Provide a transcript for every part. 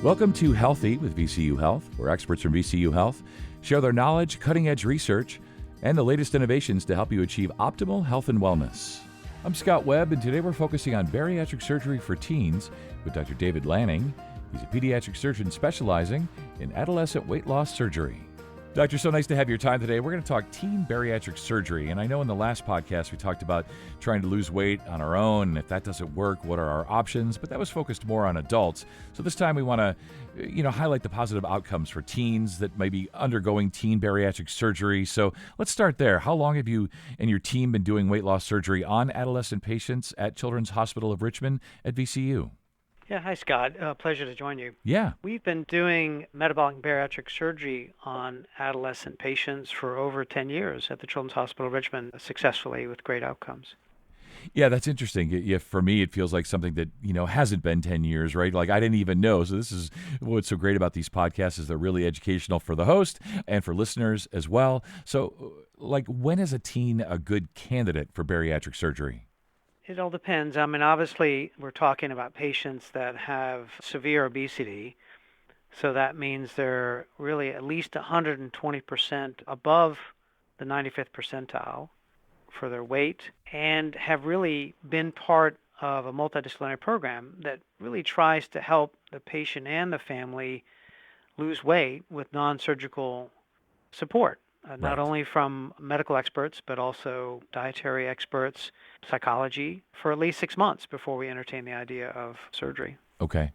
Welcome to Healthy with VCU Health, where experts from VCU Health share their knowledge, cutting-edge research, and the latest innovations to help you achieve optimal health and wellness. I'm Scott Webb, and today we're focusing on bariatric surgery for teens with Dr. David Lanning. He's a pediatric surgeon specializing in adolescent weight loss surgery. Doctor, so nice to have your time today. We're going to talk teen bariatric surgery. And I know in the last podcast we talked about trying to lose weight on our own. And if that doesn't work, what are our options? But that was focused more on adults. So this time we want to, highlight the positive outcomes for teens that may be undergoing teen bariatric surgery. So let's start there. How long have you and your team been doing weight loss surgery on adolescent patients at Children's Hospital of Richmond at VCU? Yeah, hi, Scott. Pleasure to join you. Yeah. We've been doing metabolic and bariatric surgery on adolescent patients for over 10 years at the Children's Hospital of Richmond successfully with great outcomes. Yeah, that's interesting. Yeah, for me, it feels like something that, hasn't been 10 years, right? Like I didn't even know. So this is what's so great about these podcasts is they're really educational for the host and for listeners as well. So when is a teen a good candidate for bariatric surgery? It all depends. I mean, obviously, we're talking about patients that have severe obesity. So that means they're really at least 120% above the 95th percentile for their weight and have really been part of a multidisciplinary program that really tries to help the patient and the family lose weight with non-surgical support. Not only from medical experts, but also dietary experts, psychology, for at least 6 months before we entertain the idea of surgery. Okay.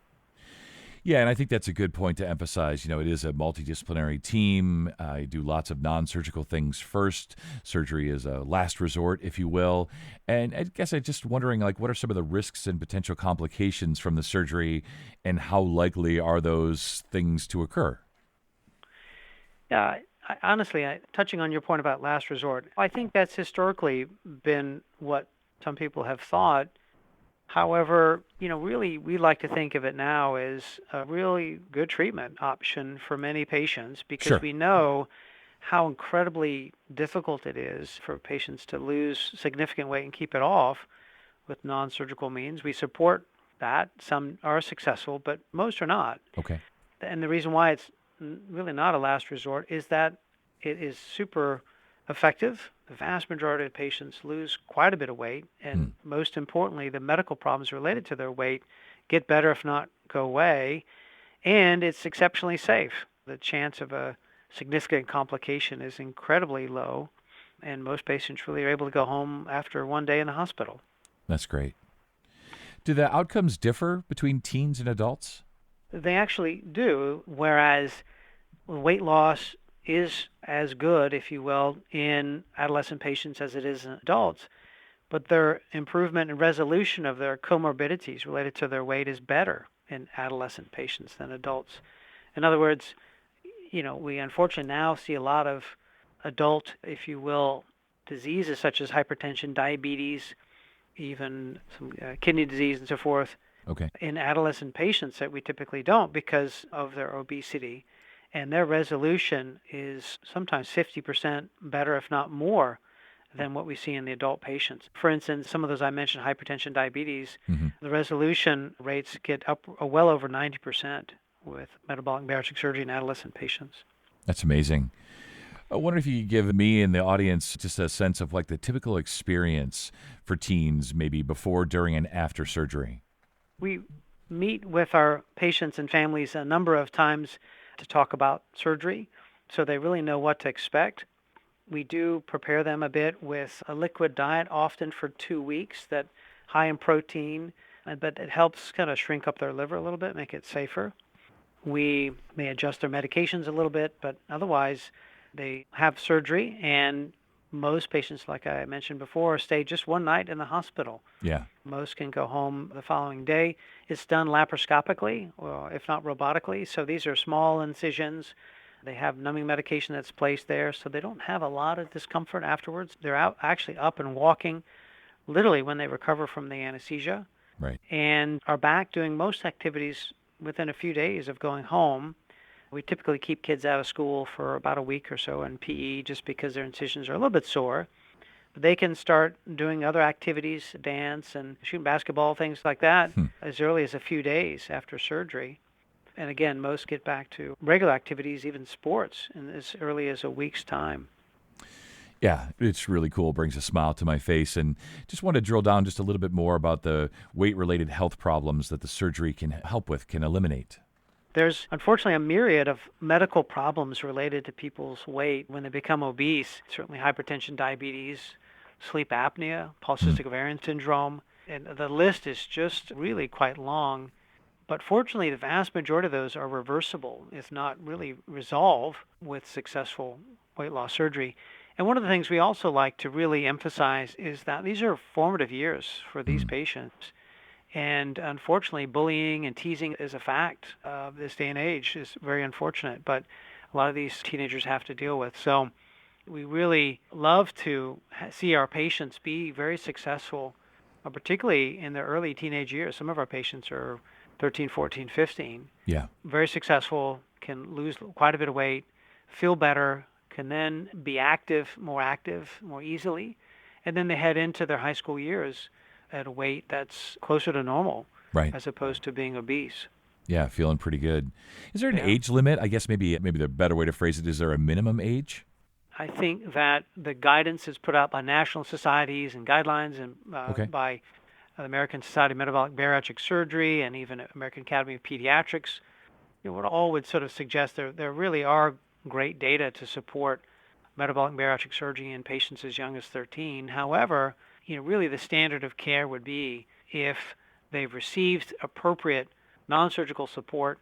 Yeah, and I think that's a good point to emphasize. It is a multidisciplinary team. I do lots of non-surgical things first. Surgery is a last resort, if you will. And I guess I'm just wondering, what are some of the risks and potential complications from the surgery, and how likely are those things to occur? Yeah. Honestly, touching on your point about last resort, I think that's historically been what some people have thought. However, really we like to think of it now as a really good treatment option for many patients because we know how incredibly difficult it is for patients to lose significant weight and keep it off with non-surgical means. We support that. Some are successful, but most are not. Okay. And the reason why it's really not a last resort is that it is super effective. The vast majority of patients lose quite a bit of weight, and most importantly, the medical problems related to their weight get better, if not go away, and it's exceptionally safe. The chance of a significant complication is incredibly low, and most patients really are able to go home after one day in the hospital. That's great. Do the outcomes differ between teens and adults? They actually do, whereas weight loss is as good, if you will, in adolescent patients as it is in adults, but their improvement and resolution of their comorbidities related to their weight is better in adolescent patients than adults. In other words, we unfortunately now see a lot of adult, if you will, diseases such as hypertension, diabetes, even some kidney disease and so forth, in adolescent patients that we typically don't because of their obesity. And their resolution is sometimes 50% better, if not more, than what we see in the adult patients. For instance, some of those I mentioned, hypertension, diabetes, the resolution rates get up well over 90% with metabolic and bariatric surgery in adolescent patients. That's amazing. I wonder if you could give me and the audience just a sense of the typical experience for teens, maybe before, during, and after surgery. We meet with our patients and families a number of times to talk about surgery, so they really know what to expect. We do prepare them a bit with a liquid diet, often for 2 weeks, that high in protein, but it helps kind of shrink up their liver a little bit, make it safer. We may adjust their medications a little bit, but otherwise they have surgery, and most patients, like I mentioned before, stay just one night in the hospital. Yeah. Most can go home the following day. It's done laparoscopically, or if not robotically. So these are small incisions. They have numbing medication that's placed there, so they don't have a lot of discomfort afterwards. They're actually up and walking literally when they recover from the anesthesia. Right. And are back doing most activities within a few days of going home. We typically keep kids out of school for about a week or so in PE just because their incisions are a little bit sore. But they can start doing other activities, dance and shooting basketball, things like that, as early as a few days after surgery. And again, most get back to regular activities, even sports, in as early as a week's time. Yeah, it's really cool. Brings a smile to my face. And just want to drill down just a little bit more about the weight-related health problems that the surgery can help with, can eliminate. There's unfortunately a myriad of medical problems related to people's weight when they become obese. Certainly hypertension, diabetes, sleep apnea, polycystic ovarian syndrome, and the list is just really quite long. But fortunately, the vast majority of those are reversible, if not really resolved, with successful weight loss surgery. And one of the things we also like to really emphasize is that these are formative years for these patients. And unfortunately, bullying and teasing is a fact of this day and age. Is very unfortunate, but a lot of these teenagers have to deal with. So we really love to see our patients be very successful, particularly in their early teenage years. Some of our patients are 13, 14, 15. Yeah. Very successful, can lose quite a bit of weight, feel better, can then be active more easily. And then they head into their high school years at a weight that's closer to normal, Right. as opposed to being obese. Yeah, feeling pretty good. Is there an Yeah. age limit? I guess maybe the better way to phrase it, is there a minimum age? I think that the guidance is put out by national societies and guidelines and Okay. by the American Society of Metabolic Bariatric Surgery and even American Academy of Pediatrics. What all would sort of suggest there really are great data to support metabolic bariatric surgery in patients as young as 13. However, really the standard of care would be if they've received appropriate non-surgical support,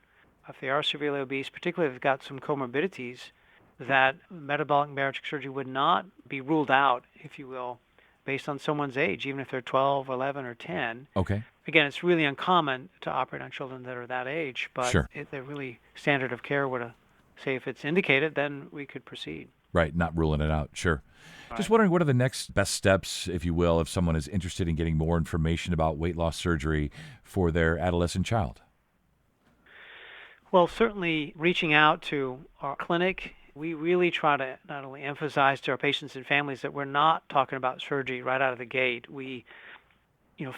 if they are severely obese, particularly if they've got some comorbidities, that metabolic bariatric surgery would not be ruled out, if you will, based on someone's age, even if they're 12, 11, or 10. Okay. Again, it's really uncommon to operate on children that are that age, but Sure. the really standard of care would say if it's indicated, then we could proceed. Right, not ruling it out. Sure. Just wondering, what are the next best steps, if you will, if someone is interested in getting more information about weight loss surgery for their adolescent child? Well, certainly reaching out to our clinic, we really try to not only emphasize to our patients and families that we're not talking about surgery right out of the gate. We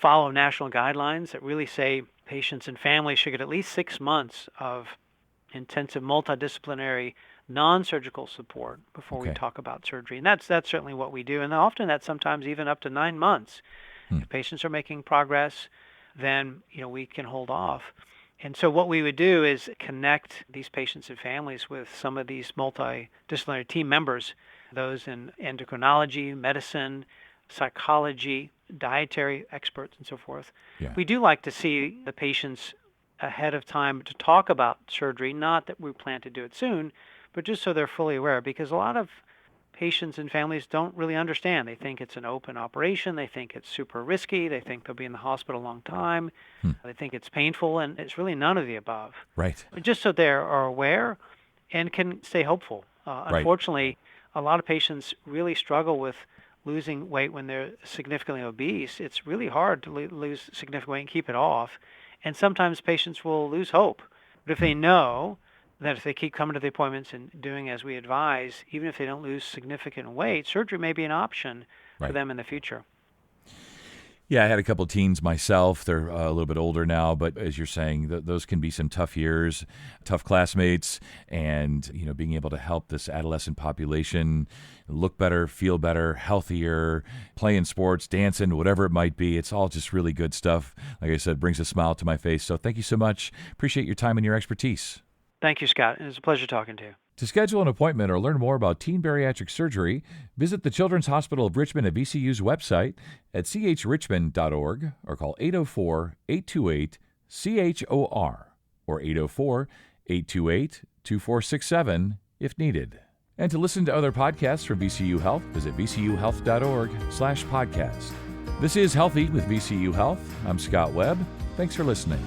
follow national guidelines that really say patients and families should get at least 6 months of intensive multidisciplinary non-surgical support before we Okay. talk about surgery. And that's certainly what we do. And often that's sometimes even up to 9 months. If patients are making progress, then we can hold off. And so what we would do is connect these patients and families with some of these multidisciplinary team members, those in endocrinology, medicine, psychology, dietary experts, and so forth. Yeah. We do like to see the patients ahead of time to talk about surgery, not that we plan to do it soon, but just so they're fully aware, because a lot of patients and families don't really understand. They think it's an open operation. They think it's super risky. They think they'll be in the hospital a long time. They think it's painful, and it's really none of the above. Right. But just so they are aware and can stay hopeful. Right. Unfortunately, a lot of patients really struggle with losing weight when they're significantly obese. It's really hard to lose significant weight and keep it off. And sometimes patients will lose hope. But if they know that if they keep coming to the appointments and doing as we advise, even if they don't lose significant weight, surgery may be an option for Right. them in the future. Yeah, I had a couple of teens myself. They're a little bit older now, but as you're saying, those can be some tough years, tough classmates, and being able to help this adolescent population look better, feel better, healthier, playing sports, dancing, whatever it might be. It's all just really good stuff. Like I said, brings a smile to my face. So thank you so much. Appreciate your time and your expertise. Thank you, Scott. It was a pleasure talking to you. To schedule an appointment or learn more about teen bariatric surgery, visit the Children's Hospital of Richmond at VCU's website at chrichmond.org or call 804-828-CHOR or 804-828-2467 if needed. And to listen to other podcasts from VCU Health, visit vcuhealth.org/podcast. This is Healthy with VCU Health. I'm Scott Webb. Thanks for listening.